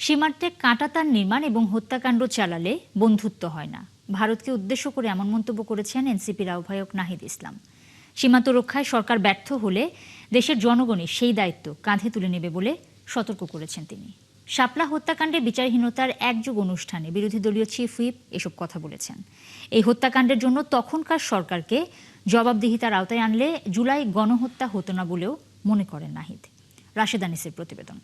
সীমান্তে কাঁটাতার নির্মাণ এবং হত্যাকাণ্ড চালালে বন্ধুত্ব হয় না, ভারতকে উদ্দেশ্য করে এমন মন্তব্য করেছেন এনসিপির আহ্বায়ক নাহিদ ইসলাম। সীমান্ত রক্ষায় সরকার ব্যর্থ হলে দেশের জনগণই সেই দায়িত্ব কাঁধে তুলে নেবে বলে সতর্ক করেছেন তিনি। শাপলা হত্যাকাণ্ডে বিচারহীনতার একযুগ অনুষ্ঠানে বিরোধী দলীয় চিফ হুইপ এসব কথা বলেছেন। এই হত্যাকাণ্ডের জন্য তখনকার সরকারকে জবাবদিহিতার আওতায় আনলে জুলাই গণহত্যা হতো না বলেও মনে করেন নাহিদ। রাশেদ আনিসের প্রতিবেদন।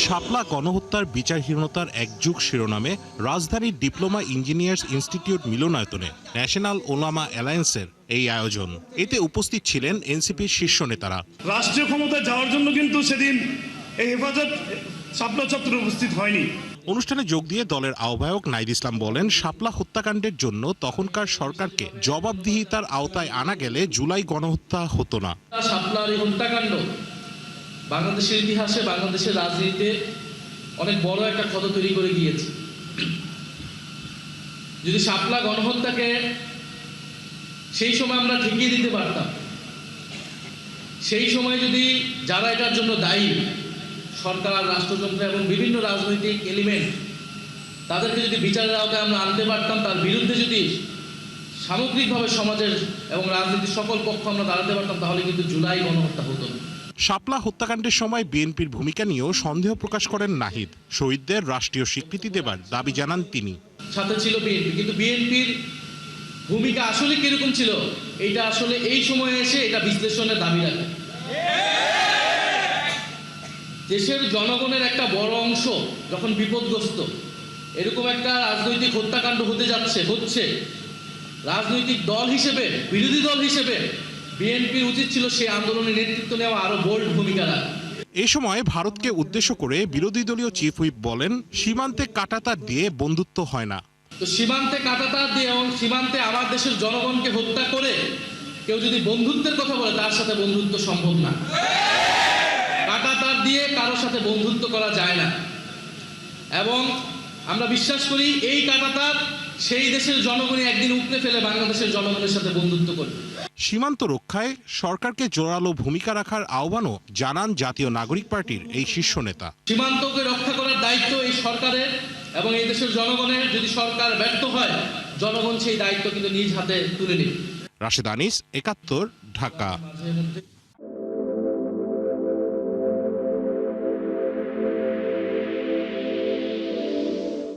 শাপলা গণহত্যার বিচারহীনতার এক যুগ শিরোনামে রাজধানীর ডিপ্লোমা ইঞ্জিনিয়ার্স ইনস্টিটিউট মিলনায়তনে ন্যাশনাল ওলামা অ্যালায়েন্সের এই আয়োজন। এতে উপস্থিত ছিলেন এনসিপির শীর্ষ নেতারা। রাষ্ট্রীয় ক্ষমতায় যাওয়ার জন্য কিন্তু সেদিন এই হেফাজত শাপলা চত্বরে উপস্থিত হয়নি। অনুষ্ঠানে যোগ দিয়ে দলের আহ্বায়ক নাহিদ ইসলাম বলেন, শাপলা হত্যাকাণ্ডের জন্য তখনকার সরকারকে জবাবদিহিতার আওতায় আনা গেলে জুলাই গণহত্যা হতো না। শাপলার এই হত্যাকাণ্ড বাংলাদেশের ইতিহাসে, বাংলাদেশের রাজনীতিতে অনেক বড় একটা ক্ষত তৈরি করে গিয়েছে। যদি শাপলা গণহত্যাকে সেই সময় আমরা ঠেকিয়ে দিতে পারতাম, সেই সময় যদি যারা এটার জন্য দায়ী সরকার, রাষ্ট্রযন্ত্র এবং বিভিন্ন রাজনৈতিক এলিমেন্ট, তাদেরকে যদি বিচারের আওতায় আমরা আনতে পারতাম, তার বিরুদ্ধে যদি সামগ্রিকভাবে সমাজের এবং রাজনীতির সকল পক্ষ আমরা দাঁড়াতে পারতাম, তাহলে কিন্তু জুলাই গণহত্যা হতো না। শাপলা হত্যাকাণ্ডের সময় বিএনপির ভূমিকা নিয়েও সন্দেহ প্রকাশ করেন নাহিদ। শহীদদের রাষ্ট্রীয় স্বীকৃতি দেবার দাবি জানান তিনি। সাথে ছিল বিএনপি, কিন্তু বিএনপির ভূমিকা আসলে কিরকম ছিল এটা আসলে এই সময়ে এসে এটা বিশ্লেষণের দাবি রাখে। দেশের জনগণের একটা বড় অংশ যখন বিপদগ্রস্ত, এরকম একটা রাজনৈতিক হত্যাকাণ্ড হচ্ছে, রাজনৈতিক দল হিসেবে, বিরোধী দল হিসেবে বিএনপির উচিত ছিল সেই আন্দোলনের নেতৃত্ব নেওয়া, আরো বোল্ড ভূমিকা রাখা। এই সময় ভারতকে উদ্দেশ্য করে বিরোধী দলীয় চিফ হুইপ বলেন, সীমান্তে কাঁটাতার দিয়ে বন্ধুত্ব হয় না। তো সীমান্তে কাঁটাতার দিয়ে এবং সীমান্তে আমার দেশের জনগণকে হত্যা করে কেউ যদি বন্ধুত্বের কথা বলে, তার সাথে বন্ধুত্ব সম্ভব না। কাঁটাতার দিয়ে কারোর সাথে বন্ধুত্ব করা যায় না। এবং আমরা বিশ্বাস করি এই কাঁটাতার সেই দেশের জনগণই একদিন উপড়ে ফেলে বাংলাদেশের জনগণের সাথে বন্ধুত্ব করবে। সীমান্ত রক্ষায় সরকারকে জোরালো ভূমিকা রাখার আহ্বানও জানান জাতীয় নাগরিক পার্টির এই শীর্ষ নেতা। সীমান্তকে রক্ষা করার দায়িত্ব এই সরকারের এবং এই দেশের জনগণের। যদি সরকার ব্যর্থ হয়, জনগণ সেই দায়িত্ব কিন্তু নিজ হাতে তুলে নেবে। রাশেদ আনিস, ৭১, ঢাকা।